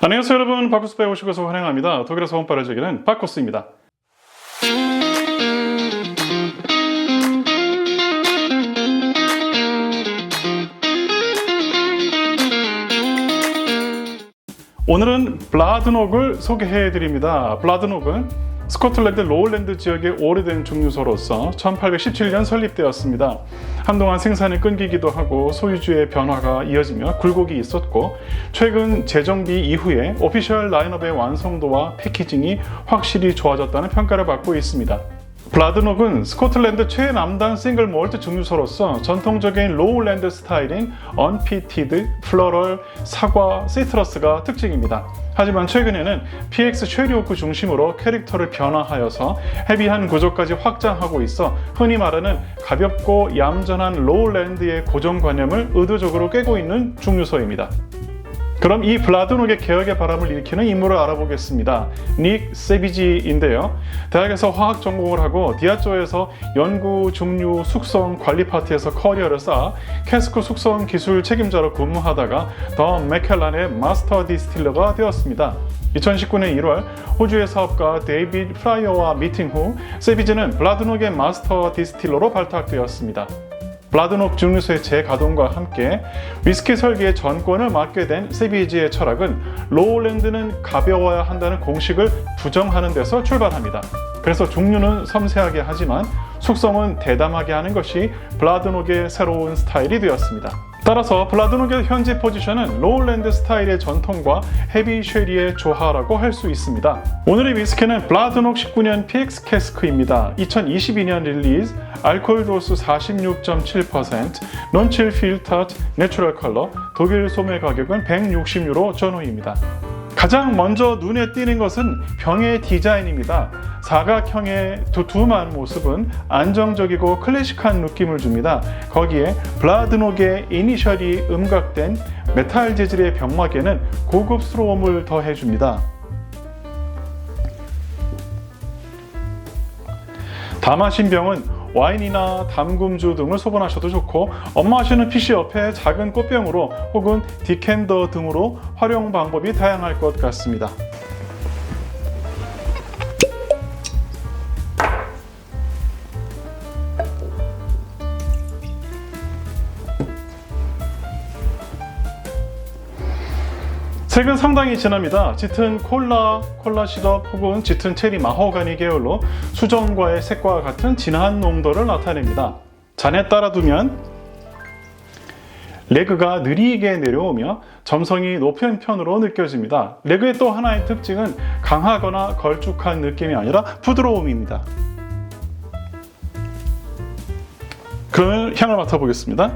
안녕하세요 여러분, 바쿠스바에 오신 것을 환영합니다. 독일에서 홈파를 즐기는 바쿠스입니다. 오늘은 블라드녹을 소개해드립니다. 블라드녹은 스코틀랜드 로울랜드 지역의 오래된 증류소로서 1817년 설립되었습니다. 한동안 생산이 끊기기도 하고 소유주의 변화가 이어지며 굴곡이 있었고, 최근 재정비 이후에 오피셜 라인업의 완성도와 패키징이 확실히 좋아졌다는 평가를 받고 있습니다. 블라드녹은 스코틀랜드 최남단 싱글 몰트 증류소로서 전통적인 로울랜드 스타일인 언피티드, 플로럴, 사과, 시트러스가 특징입니다. 하지만 최근에는 PX 쉐리오크 중심으로 캐릭터를 변화하여서 헤비한 구조까지 확장하고 있어 흔히 말하는 가볍고 얌전한 로울랜드의 고정관념을 의도적으로 깨고 있는 증류소입니다. 그럼 이 블라드녹의 개혁의 바람을 일으키는 인물을 알아보겠습니다. 닉 세비지인데요. 대학에서 화학 전공을 하고 디아조에서 연구, 증류, 숙성, 관리 파트에서 커리어를 쌓아 캐스크 숙성 기술 책임자로 근무하다가 더 맥켈란의 마스터 디스틸러가 되었습니다. 2019년 1월 호주의 사업가 데이비드 프라이어와 미팅 후 세비지는 블라드녹의 마스터 디스틸러로 발탁되었습니다. 블라드녹 증류소의 재가동과 함께 위스키 설계의 전권을 맡게 된 세비지의 철학은 로울랜드는 가벼워야 한다는 공식을 부정하는 데서 출발합니다. 그래서 종류는 섬세하게 하지만 숙성은 대담하게 하는 것이 블라드녹의 새로운 스타일이 되었습니다. 따라서 블라드녹의 현재 포지션은 로울랜드 스타일의 전통과 헤비 쉐리의 조화라고 할 수 있습니다. 오늘의 위스키는 블라드녹 19년 PX 캐스크입니다. 2022년 릴리즈, 알코올 도수 46.7%, 논칠 필터드, 내추럴 컬러, 독일 소매 가격은 160유로 전후입니다. 가장 먼저 눈에 띄는 것은 병의 디자인입니다. 사각형의 두툼한 모습은 안정적이고 클래식한 느낌을 줍니다. 거기에 블라드녹의 이니셜이 음각된 메탈 재질의 병막에는 고급스러움을 더해줍니다. 다 마신 병은 와인이나 담금주 등을 소분하셔도 좋고, 업마시는 PC 옆에 작은 꽃병으로 혹은 디캔더 등으로 활용 방법이 다양할 것 같습니다. 색은 상당히 진합니다. 짙은 콜라 시럽 혹은 짙은 체리 마호가니 계열로 수정과의 색과 같은 진한 농도를 나타냅니다. 잔에 따라두면 레그가 느리게 내려오며 점성이 높은 편으로 느껴집니다. 레그의 또 하나의 특징은 강하거나 걸쭉한 느낌이 아니라 부드러움입니다. 그러면 향을 맡아보겠습니다.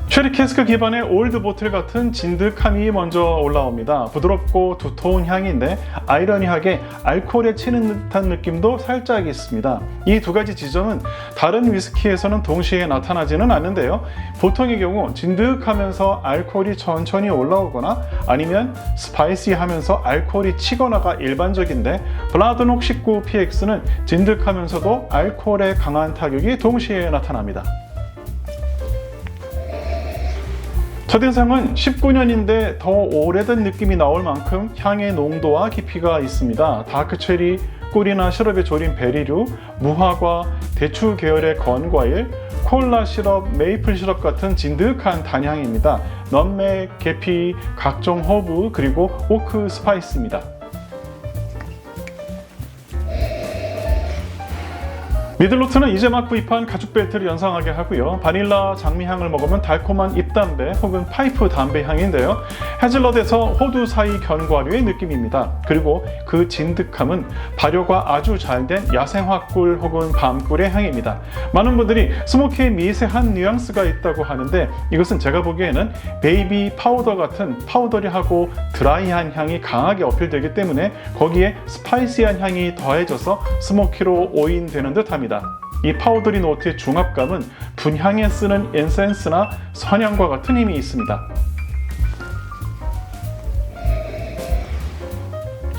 쉐리 캐스크 기반의 올드 보틀 같은 진득함이 먼저 올라옵니다. 부드럽고 두터운 향인데 아이러니하게 알코올에 치는 듯한 느낌도 살짝 있습니다. 이 두 가지 지점은 다른 위스키에서는 동시에 나타나지는 않는데요. 보통의 경우 진득하면서 알코올이 천천히 올라오거나 아니면 스파이시하면서 알코올이 치거나가 일반적인데, 블라드녹 19 PX는 진득하면서도 알코올의 강한 타격이 동시에 나타납니다. 첫인상은 19년인데 더 오래된 느낌이 나올 만큼 향의 농도와 깊이가 있습니다. 다크체리, 꿀이나 시럽에 졸인 베리류, 무화과, 대추 계열의 건과일, 콜라 시럽, 메이플 시럽 같은 진득한 단향입니다. 넛맥, 계피, 각종 허브, 그리고 오크 스파이스입니다. 미들노트는 이제 막 구입한 가죽 벨트를 연상하게 하고요. 바닐라, 장미향을 먹으면 달콤한 잎담배 혹은 파이프 담배 향인데요. 해즐넛에서 호두 사이 견과류의 느낌입니다. 그리고 그 진득함은 발효가 아주 잘 된 야생화꿀 혹은 밤꿀의 향입니다. 많은 분들이 스모키의 미세한 뉘앙스가 있다고 하는데, 이것은 제가 보기에는 베이비 파우더 같은 파우더리하고 드라이한 향이 강하게 어필되기 때문에 거기에 스파이시한 향이 더해져서 스모키로 오인되는 듯 합니다. 이 파우더리 노트의 중압감은 분향에 쓰는 인센스나 선향과 같은 힘이 있습니다.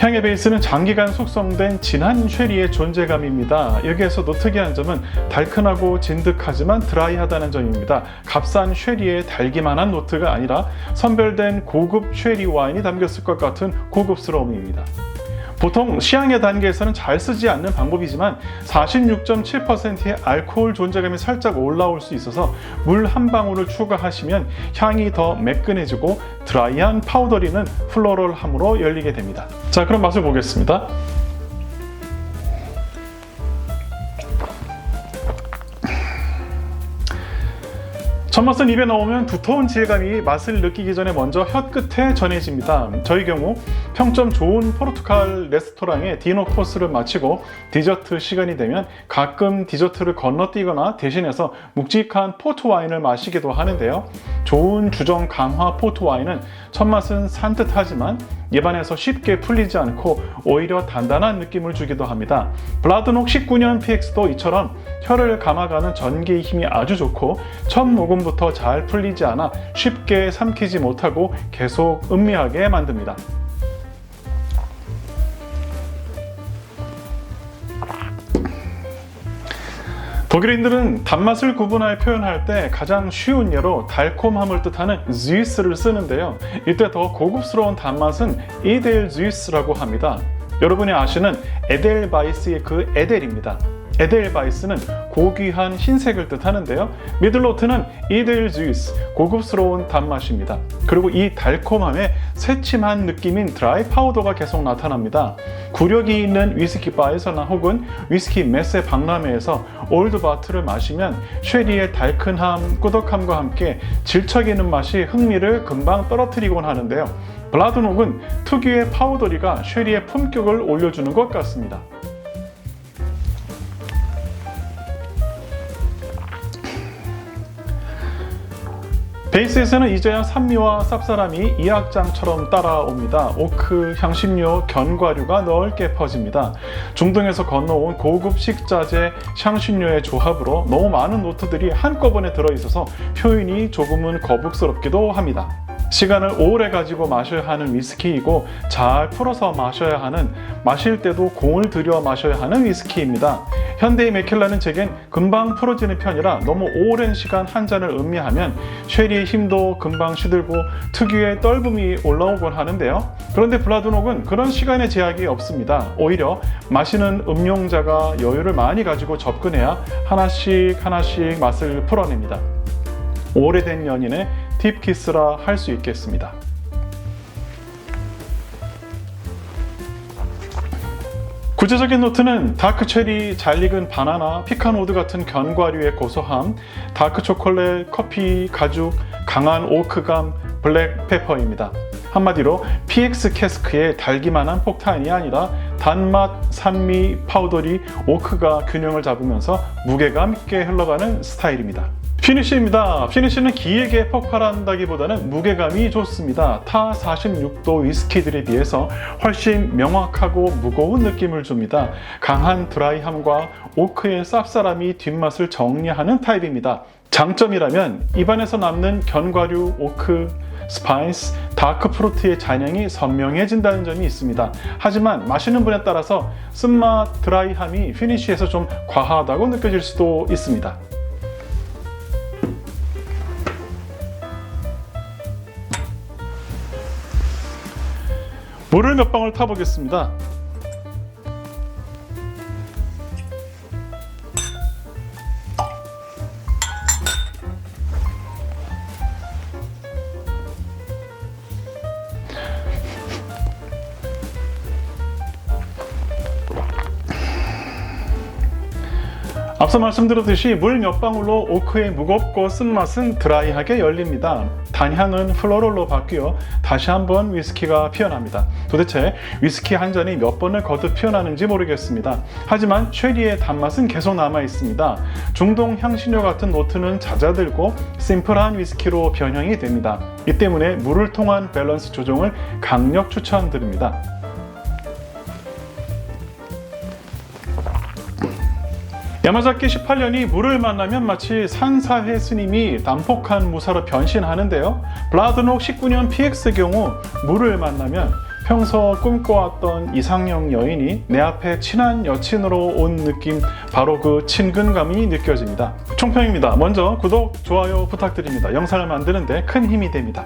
향의 베이스는 장기간 숙성된 진한 쉐리의 존재감입니다. 여기에서도 특이한 점은 달큰하고 진득하지만 드라이하다는 점입니다. 값싼 쉐리의 달기만한 노트가 아니라 선별된 고급 쉐리 와인이 담겼을 것 같은 고급스러움입니다. 보통 시향의 단계에서는 잘 쓰지 않는 방법이지만 46.7%의 알코올 존재감이 살짝 올라올 수 있어서 물 한 방울을 추가하시면 향이 더 매끈해지고 드라이한 파우더리는 플로럴함으로 열리게 됩니다. 자, 그럼 맛을 보겠습니다. 첫 맛은 입에 넣으면 두터운 질감이 맛을 느끼기 전에 먼저 혀끝에 전해집니다. 저희 경우 평점 좋은 포르투갈 레스토랑의 디너 코스를 마치고 디저트 시간이 되면 가끔 디저트를 건너뛰거나 대신해서 묵직한 포트 와인을 마시기도 하는데요. 좋은 주정 강화 포트 와인은 첫 맛은 산뜻하지만 입안에서 쉽게 풀리지 않고 오히려 단단한 느낌을 주기도 합니다. 블라드녹 19년 PX도 이처럼 혀를 감아가는 전기의 힘이 아주 좋고 첫 모금부터 잘 풀리지 않아 쉽게 삼키지 못하고 계속 음미하게 만듭니다. 독일인들은 단맛을 구분하여 표현할 때 가장 쉬운 예로 달콤함을 뜻하는 süß를 쓰는데요. 이때 더 고급스러운 단맛은 에델süß라고 합니다. 여러분이 아시는 에델바이스의 그 에델입니다. 에델바이스는 고귀한 흰색을 뜻하는데요. 미들로트는 에델süß, 고급스러운 단맛입니다. 그리고 이 달콤함에 새침한 느낌인 드라이 파우더가 계속 나타납니다. 구력이 있는 위스키 바에서나 혹은 위스키 메세 박람회에서 올드바트를 마시면 쉐리의 달큰함, 꾸덕함과 함께 질척이는 맛이 흥미를 금방 떨어뜨리곤 하는데요. 블라드녹은 특유의 파우더리가 쉐리의 품격을 올려주는 것 같습니다. 베이스에서는 이제야 산미와 쌉싸름이 이악장처럼 따라옵니다. 오크, 향신료, 견과류가 넓게 퍼집니다. 중동에서 건너온 고급 식자재, 향신료의 조합으로 너무 많은 노트들이 한꺼번에 들어있어서 표현이 조금은 거북스럽기도 합니다. 시간을 오래 가지고 마셔야 하는 위스키이고 잘 풀어서 마셔야 하는, 마실 때도 공을 들여 마셔야 하는 위스키입니다. 현대의 맥켈라는 제겐 금방 풀어지는 편이라 너무 오랜 시간 한 잔을 음미하면 쉐리의 힘도 금방 시들고 특유의 떫음이 올라오곤 하는데요. 그런데 블라드녹은 그런 시간의 제약이 없습니다. 오히려 마시는 음용자가 여유를 많이 가지고 접근해야 하나씩 맛을 풀어냅니다. 오래된 연인의 딥키스라 할 수 있겠습니다. 구체적인 노트는 다크체리, 잘 익은 바나나, 피칸우드 같은 견과류의 고소함, 다크초콜릿, 커피, 가죽, 강한 오크감, 블랙페퍼입니다. 한마디로 PX 캐스크의 달기만한 폭탄이 아니라 단맛, 산미, 파우더리, 오크가 균형을 잡으면서 무게감 있게 흘러가는 스타일입니다. 피니쉬입니다. 피니쉬는 기에게 폭발한다기보다는 무게감이 좋습니다. 타 46도 위스키들에 비해서 훨씬 명확하고 무거운 느낌을 줍니다. 강한 드라이함과 오크의 쌉싸름이 뒷맛을 정리하는 타입입니다. 장점이라면 입안에서 남는 견과류, 오크, 스파이스, 다크프루트의 잔향이 선명해진다는 점이 있습니다. 하지만 마시는 분에 따라서 쓴맛, 드라이함이 피니쉬에서 좀 과하다고 느껴질 수도 있습니다. 물을 몇 방울 타보겠습니다. 앞서 말씀드렸듯이 물 몇 방울로 오크의 무겁고 쓴맛은 드라이하게 열립니다. 단향은 플로럴로 바뀌어 다시 한번 위스키가 피어납니다. 도대체 위스키 한 잔이 몇 번을 거듭 피어나는지 모르겠습니다. 하지만 쉐리의 단맛은 계속 남아 있습니다. 중동 향신료 같은 노트는 잦아들고 심플한 위스키로 변형이 됩니다. 이 때문에 물을 통한 밸런스 조정을 강력 추천드립니다. 야마자키 18년이 물을 만나면 마치 산사회 스님이 난폭한 무사로 변신하는데요. 블라드녹 19년 PX 경우 물을 만나면 평소 꿈꿔왔던 이상형 여인이 내 앞에 친한 여친으로 온 느낌, 바로 그 친근감이 느껴집니다. 총평입니다. 먼저 구독, 좋아요 부탁드립니다. 영상을 만드는데 큰 힘이 됩니다.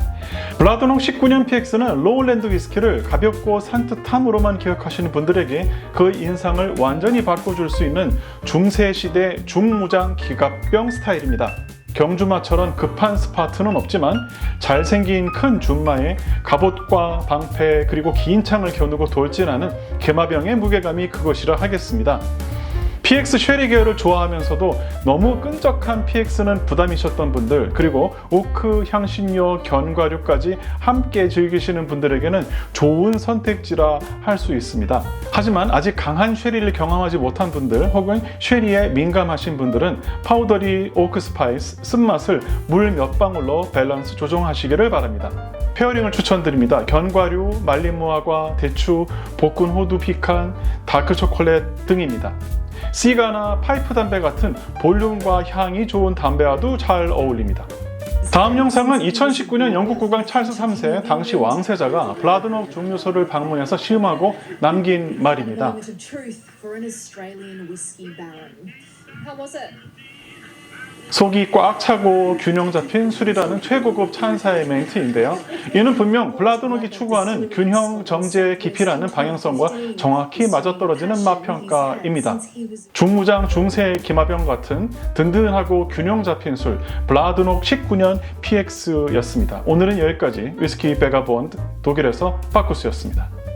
블라드녹 19년 PX는 로울랜드 위스키를 가볍고 산뜻함으로만 기억하시는 분들에게 그 인상을 완전히 바꿔줄 수 있는 중세시대 중무장 기갑병 스타일입니다. 경주마처럼 급한 스파트는 없지만 잘생긴 큰 줌마에 갑옷과 방패 그리고 긴 창을 겨누고 돌진하는 개마병의 무게감이 그것이라 하겠습니다. PX 쉐리 계열을 좋아하면서도 너무 끈적한 PX는 부담이셨던 분들, 그리고 오크, 향신료, 견과류까지 함께 즐기시는 분들에게는 좋은 선택지라 할 수 있습니다. 하지만 아직 강한 쉐리를 경험하지 못한 분들 혹은 쉐리에 민감하신 분들은 파우더리 오크 스파이스 쓴맛을 물 몇 방울로 밸런스 조정하시기를 바랍니다. 페어링을 추천드립니다. 견과류, 말린 무화과, 대추, 볶은 호두 피칸, 다크 초콜릿 등입니다. 시가나 파이프 담배 같은 볼륨과 향이 좋은 담배와도 잘 어울립니다. 다음 영상은 2019년 영국 국왕 찰스 3세 당시 왕세자가 블라드녹 증류소를 방문해서 시음하고 남긴 말입니다. 속이 꽉 차고 균형 잡힌 술이라는 최고급 찬사의 멘트인데요. 이는 분명 블라드녹이 추구하는 균형, 정제, 깊이라는 방향성과 정확히 맞아떨어지는 맛평가입니다. 중무장, 중세 기마병 같은 든든하고 균형 잡힌 술, 블라드녹 19년 PX였습니다. 오늘은 여기까지. 위스키 베가본드 독일에서 바쿠스였습니다.